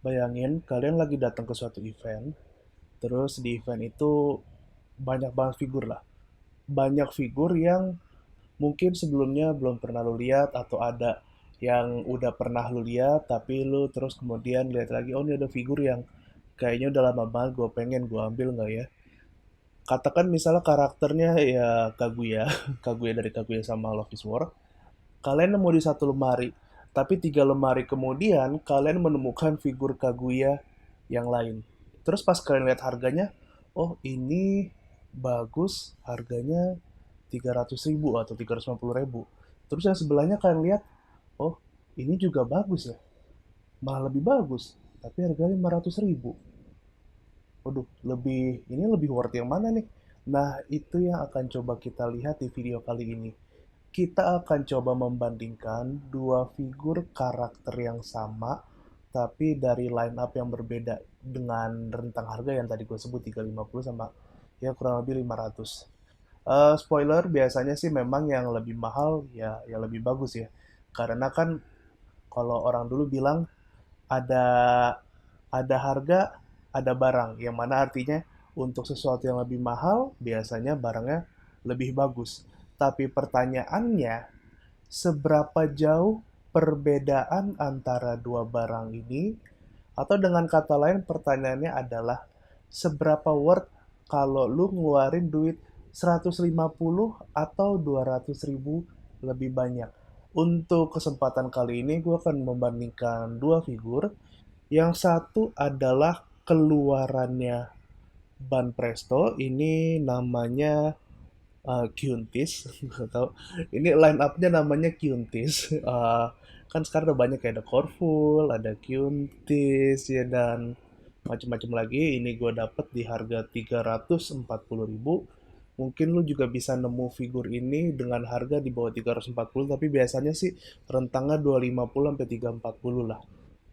Bayangin kalian lagi datang ke suatu event, terus di event itu banyak banget figur lah. Banyak figur yang mungkin sebelumnya belum pernah lu lihat atau ada yang udah pernah lu lihat tapi lu terus kemudian lihat lagi, oh ini ada figur yang kayaknya udah lama banget gue pengen gue ambil nggak ya. Katakan misalnya karakternya ya Kaguya, Kaguya dari Kaguya sama Love is War. Kalian nemu di satu lemari, tapi 3 lemari kemudian kalian menemukan figur Kaguya yang lain. Terus pas kalian lihat harganya, oh ini bagus, harganya 300.000 atau 350.000. Terus yang sebelahnya kalian lihat, oh ini juga bagus ya, malah lebih bagus, tapi harganya 500.000. Waduh, ini lebih worth yang mana nih? Nah, itu yang akan coba kita lihat di video kali ini. Kita akan coba membandingkan dua figur karakter yang sama, tapi dari line up yang berbeda dengan rentang harga yang tadi gue sebut 350 sama ya kurang lebih 500. Spoiler, biasanya sih memang yang lebih mahal ya yang lebih bagus ya. Karena kan kalau orang dulu bilang ada harga, ada barang, yang mana artinya untuk sesuatu yang lebih mahal biasanya barangnya lebih bagus. Tapi pertanyaannya, seberapa jauh perbedaan antara dua barang ini? Atau dengan kata lain pertanyaannya adalah seberapa worth kalau lu ngeluarin duit 150 atau 200.000 lebih banyak. Untuk kesempatan kali ini gue akan membandingkan dua figur. Yang satu adalah keluarannya Ban Presto, ini namanya Kyuntis, nggak tahu. Ini line up-nya namanya Kyuntis. Kan sekarang udah banyak kayak ada Corful, ada Kyuntis, ya dan macam-macam lagi. Ini gue dapet di harga 340.000. Mungkin lu juga bisa nemu figur ini dengan harga di bawah 340, tapi biasanya sih rentangnya 250 sampai 340 lah.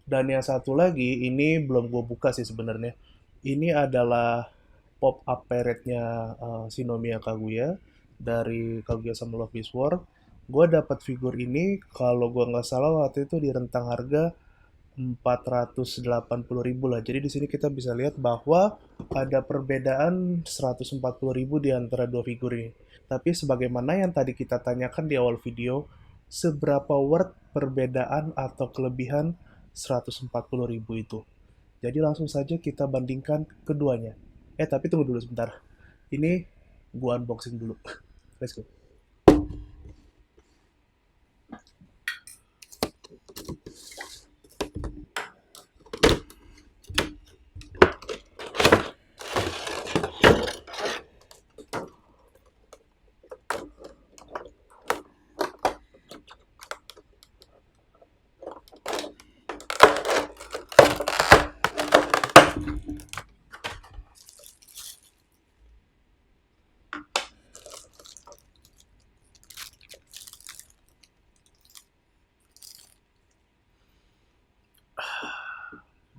Dan yang satu lagi, ini belum gue buka sih sebenarnya. Ini adalah pop-up parade-nya Shinomiya Kaguya dari Kaguya sama Love is War. Gue dapat figur ini, kalau gue nggak salah waktu itu di rentang harga 480.000 lah. Jadi di sini kita bisa lihat bahwa ada perbedaan 140.000 di antara dua figur ini. Tapi sebagaimana yang tadi kita tanyakan di awal video, seberapa worth perbedaan atau kelebihan 140.000 itu? Jadi langsung saja kita bandingkan keduanya. Tapi tunggu dulu sebentar. Ini gua unboxing dulu. Let's go.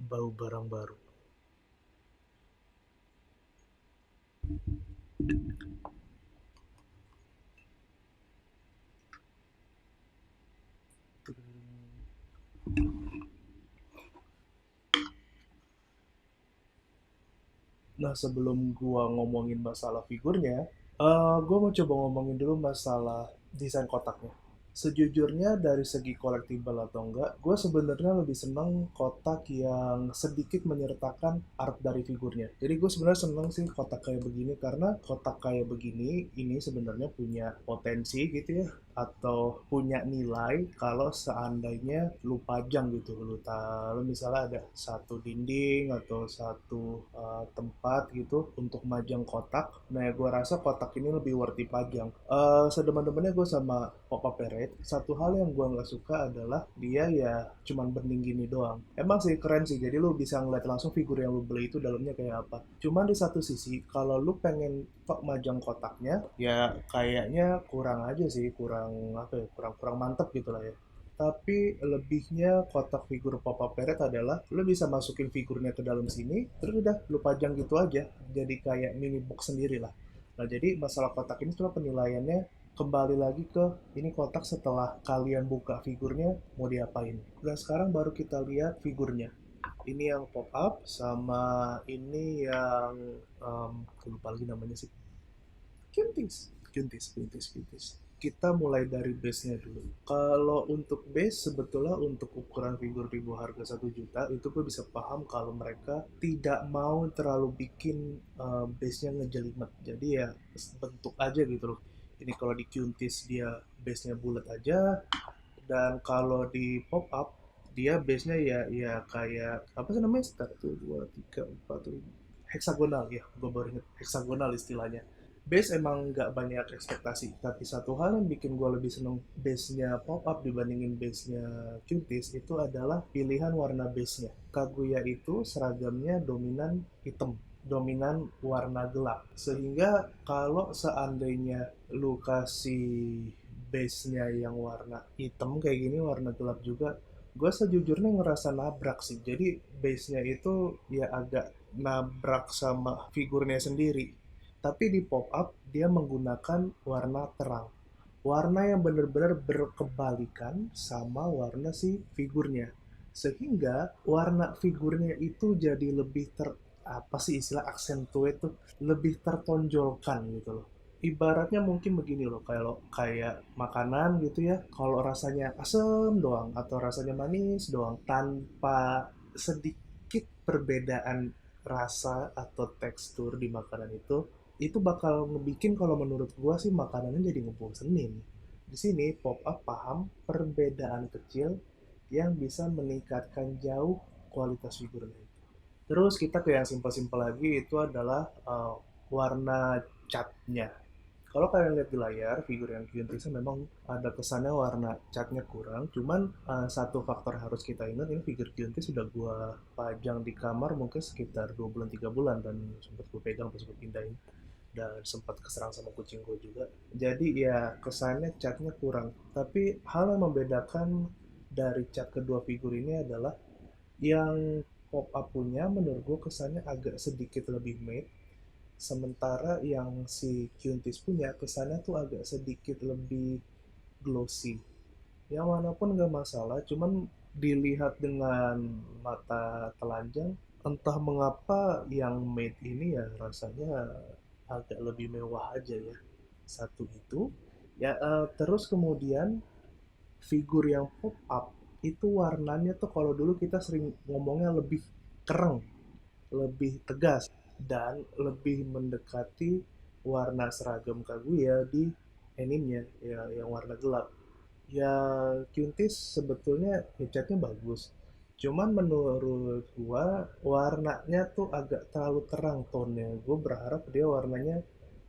Bau barang baru. Nah, sebelum gua ngomongin masalah figurnya, gua mau coba ngomongin dulu masalah desain kotaknya. Sejujurnya dari segi collectible atau enggak, gue sebenarnya lebih seneng kotak yang sedikit menyertakan art dari figurnya. Jadi gue sebenarnya seneng sih kotak kayak begini karena kotak kayak begini ini sebenarnya punya potensi gitu ya, atau punya nilai kalau seandainya lu pajang gitu, lu misalnya ada satu dinding atau satu tempat gitu untuk majang kotak. Nah, gue rasa kotak ini lebih worth dipajang. Sedemen-demennya gue sama Pop Up Parade, satu hal yang gue nggak suka adalah dia ya cuman bening gini doang. Emang sih keren sih, jadi lu bisa ngeliat langsung figur yang lu beli itu dalamnya kayak apa. Cuman di satu sisi, kalau lu pengen kok majang kotaknya, ya kayaknya kurang aja sih, kurang apa ya, kurang kurang mantep gitu lah ya. Tapi lebihnya kotak figur Pop-Up Parade adalah lo bisa masukin figurnya ke dalam sini, terus udah lo pajang gitu aja. Jadi kayak mini box sendiri lah. Nah, jadi masalah kotak ini cuma penilaiannya kembali lagi ke ini kotak setelah kalian buka figurnya mau diapain. Dan sekarang baru kita lihat figurnya. Ini yang pop up sama ini yang aku lupa lagi namanya sih. Quintis. Kita mulai dari base-nya dulu. Kalau untuk base, sebetulnya untuk ukuran figur-figur harga 1 juta, itu gue bisa paham kalau mereka tidak mau terlalu bikin base-nya ngejelimet. Jadi ya bentuk aja gitu loh. Ini kalau di Quintis dia base-nya bulat aja, dan kalau di pop up dia base-nya ya kayak apa sih namanya, 1, 2, 3, 4, 5 heksagonal ya, gue baru inget heksagonal istilahnya. Base emang nggak banyak ekspektasi, tapi satu hal yang bikin gue lebih seneng base-nya pop up dibandingin base-nya Cuties itu adalah pilihan warna base-nya. Kaguya itu seragamnya dominan hitam, dominan warna gelap, sehingga kalau seandainya lu kasih base-nya yang warna hitam kayak gini, warna gelap juga, gue sejujurnya ngerasa nabrak sih. Jadi base-nya itu ya agak nabrak sama figurnya sendiri. Tapi di pop up dia menggunakan warna terang, warna yang benar-benar berkebalikan sama warna si figurnya, sehingga warna figurnya itu jadi lebih apa sih istilah accentuate tuh, lebih tertonjolkan gitu loh. Ibaratnya mungkin begini loh, kalau kayak makanan gitu ya, kalau rasanya asem doang atau rasanya manis doang tanpa sedikit perbedaan rasa atau tekstur di makanan itu bakal ngebikin, kalau menurut gua sih, makanannya jadi ngebosenin. Di sini pop up paham perbedaan kecil yang bisa meningkatkan jauh kualitas figurnya. Terus kita ke yang simpel-simpel lagi, itu adalah warna catnya. Kalau kalian lihat di layar, figur yang Quintisnya memang ada kesannya warna catnya kurang. Cuman satu faktor harus kita ingat, ini figur Quintis sudah gua pajang di kamar mungkin sekitar 2 bulan 3 bulan, dan sempat gue pegang terus gue pindahin, dan sempat keserang sama kucing gue juga. Jadi ya kesannya catnya kurang. Tapi hal yang membedakan dari cat kedua figur ini adalah yang pop up punya menurut gue kesannya agak sedikit lebih matte, sementara yang si Kyuntis punya kesannya tuh agak sedikit lebih glossy. Yang mana pun nggak masalah, cuman dilihat dengan mata telanjang, entah mengapa yang matte ini ya rasanya agak lebih mewah aja ya. Satu itu ya, terus kemudian figur yang pop up itu warnanya tuh kalau dulu kita sering ngomongnya lebih kereng, lebih tegas, dan lebih mendekati warna seragam Kaguya di animenya ya, yang warna gelap. Ya Quintis sebetulnya catnya bagus, cuman menurut gua warnanya tuh agak terlalu terang tonnya. Gua berharap dia warnanya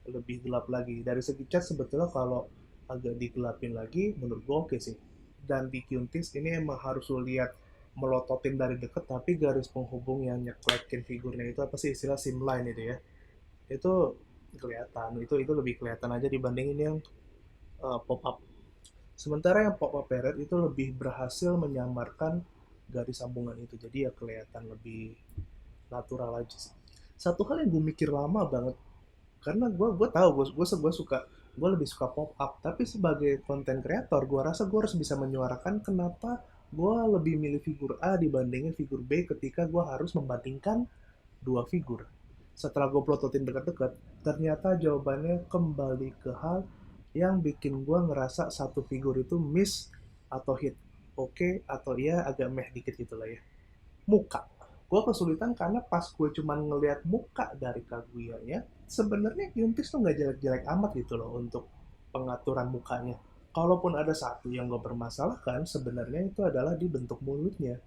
lebih gelap lagi. Dari segi cat sebetulnya kalau agak digelapin lagi menurut gua oke sih. Dan di Quintis ini emang harus lo lihat melototin dari deket, tapi garis penghubung yang nyeklekin figurnya itu apa sih istilah sim line itu ya, itu kelihatan, itu lebih kelihatan aja dibandingin yang pop up. Sementara yang pop up parrot itu lebih berhasil menyamarkan garis sambungan itu, jadi ya kelihatan lebih natural aja sih. Satu hal yang gue mikir lama banget, karena gue tahu gue suka, gue lebih suka pop up, tapi sebagai konten kreator gue rasa gue harus bisa menyuarakan kenapa gue lebih milih figur A dibandingin figur B ketika gue harus membandingkan dua figur. Setelah gue plototin dekat-dekat, ternyata jawabannya kembali ke hal yang bikin gue ngerasa satu figur itu miss atau hit oke, atau ya agak meh dikit gitu lah ya. Muka, gue kesulitan karena pas gue cuman ngelihat muka dari Kaguya ya, sebenarnya Yuntis tuh nggak jelek-jelek amat gitu loh untuk pengaturan mukanya. Kalaupun ada satu yang gue permasalahkan sebenarnya, itu adalah di bentuk mulutnya.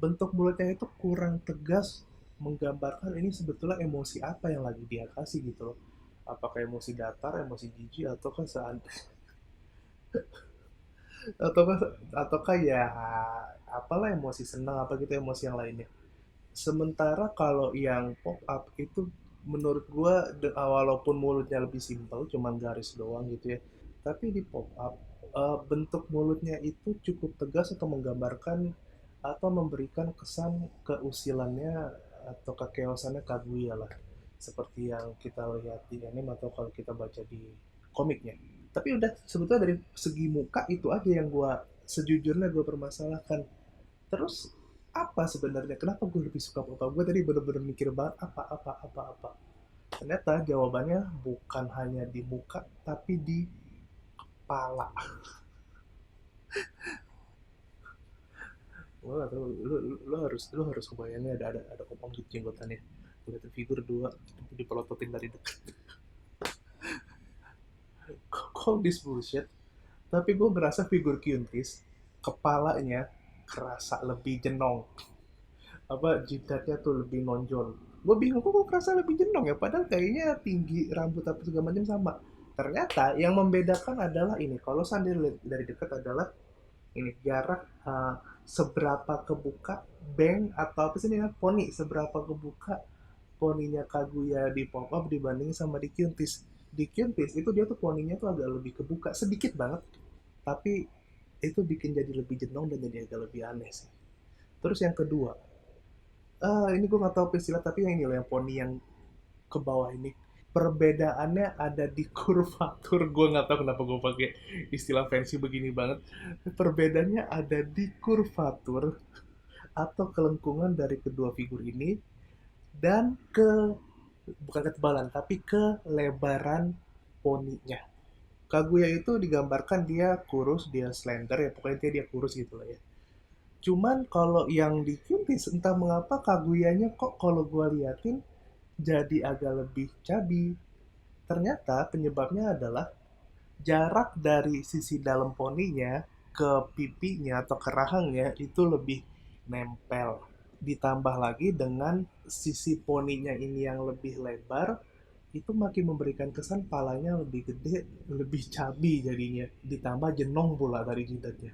Bentuk mulutnya itu kurang tegas menggambarkan ini sebetulnya emosi apa yang lagi dia kasih gitu loh. Apakah emosi datar, emosi jijik, ataukah ataukah ataukah ya apalah, emosi senang apa gitu, emosi yang lainnya. Sementara kalau yang pop up itu menurut gua walaupun mulutnya lebih simpel cuman garis doang gitu ya, tapi di pop up bentuk mulutnya itu cukup tegas atau menggambarkan atau memberikan kesan keusilannya atau kekeosannya Kaguya lah, seperti yang kita lihat di anime atau kalau kita baca di komiknya. Tapi udah, sebetulnya dari segi muka itu aja yang gua sejujurnya gue permasalahkan. Terus apa sebenarnya, kenapa gue lebih suka pop up. Gue tadi bener-bener mikir banget apa. Ternyata jawabannya bukan hanya di muka tapi di kepala. Lo harus kebayangnya ada pop up gitu jenggotannya, lihat figur dua dipelototin dari dekat. Call this bullshit, tapi gue ngerasa figur Kyuntis kepalanya kerasa lebih jenong, apa jidatnya tuh lebih nonjol. Gue bingung kok kerasa lebih jenong ya, padahal kayaknya tinggi rambut apa segala macam sama. Ternyata yang membedakan adalah ini, kalau sandal dari dekat adalah ini jarak, seberapa kebuka bank atau apa sih ini poni, seberapa kebuka poninya Kaguya di pop up dibanding sama di Kyuntis. Di Kyuntis itu dia tuh poninya tuh agak lebih kebuka sedikit banget, tapi itu bikin jadi lebih jenong dan jadi agak lebih aneh sih. Terus yang kedua, ini gue nggak tahu apa istilah, tapi yang ini loh yang poni yang ke bawah ini. Perbedaannya ada di kurvatur. Gue nggak tahu kenapa gue pakai istilah fancy begini banget. Perbedaannya ada di kurvatur atau kelengkungan dari kedua figur ini, dan bukan ketebalan tapi kelebaran poninya. Kaguya itu digambarkan dia kurus, dia slender ya, pokoknya dia kurus gitu lah ya. Cuman kalau yang di Kyuntis entah mengapa Kaguyanya kok kalau gue liatin jadi agak lebih cabi. Ternyata penyebabnya adalah jarak dari sisi dalam poninya ke pipinya atau ke rahangnya itu lebih nempel. Ditambah lagi dengan sisi poninya ini yang lebih lebar, itu makin memberikan kesan palanya lebih gede, lebih cabi jadinya. Ditambah jenong pula dari jidatnya.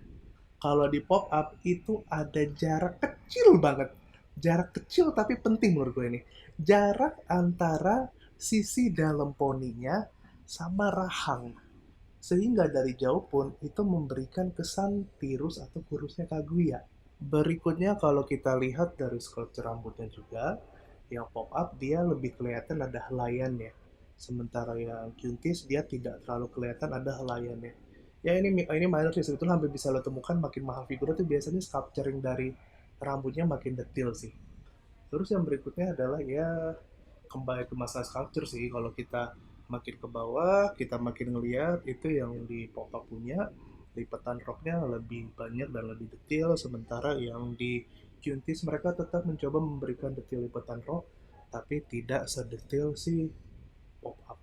Kalau di pop up itu ada jarak kecil banget. Jarak kecil tapi penting menurut gue ini. Jarak antara sisi dalam poninya sama rahang. Sehingga dari jauh pun itu memberikan kesan tirus atau kurusnya Kaguya. Berikutnya kalau kita lihat dari sculpture rambutnya juga, yang pop up dia lebih kelihatan ada helaiannya. Sementara yang Kyuntis dia tidak terlalu kelihatan ada helaiannya. Ya ini minor sih, sebetulnya hampir bisa lo temukan makin mahal figurnya tuh biasanya sculpturing dari rambutnya makin detail sih. Terus yang berikutnya adalah ya kembali ke masalah sculpture sih. Kalau kita makin ke bawah, kita makin ngeliat itu yang di pop up punya lipatan roknya lebih banyak dan lebih detail, sementara yang di Juntis mereka tetap mencoba memberikan detail lipatan rok tapi tidak sedetail si pop up.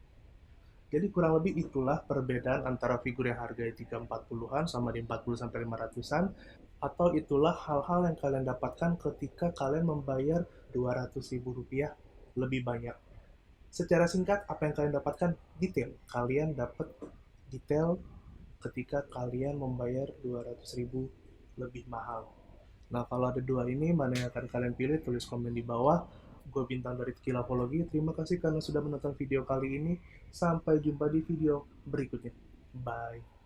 Jadi kurang lebih itulah perbedaan antara figur yang harganya 340-an sama di 40 sampai 500-an, atau itulah hal-hal yang kalian dapatkan ketika kalian membayar 200 ribu rupiah lebih banyak. Secara singkat, apa yang kalian dapatkan? Detail. Kalian dapat detail ketika kalian membayar 200 ribu lebih mahal. Nah, kalau ada dua ini, mana yang akan kalian pilih? Tulis komen di bawah. Gue Bintang dari Skillapology. Terima kasih karena sudah menonton video kali ini. Sampai jumpa di video berikutnya. Bye.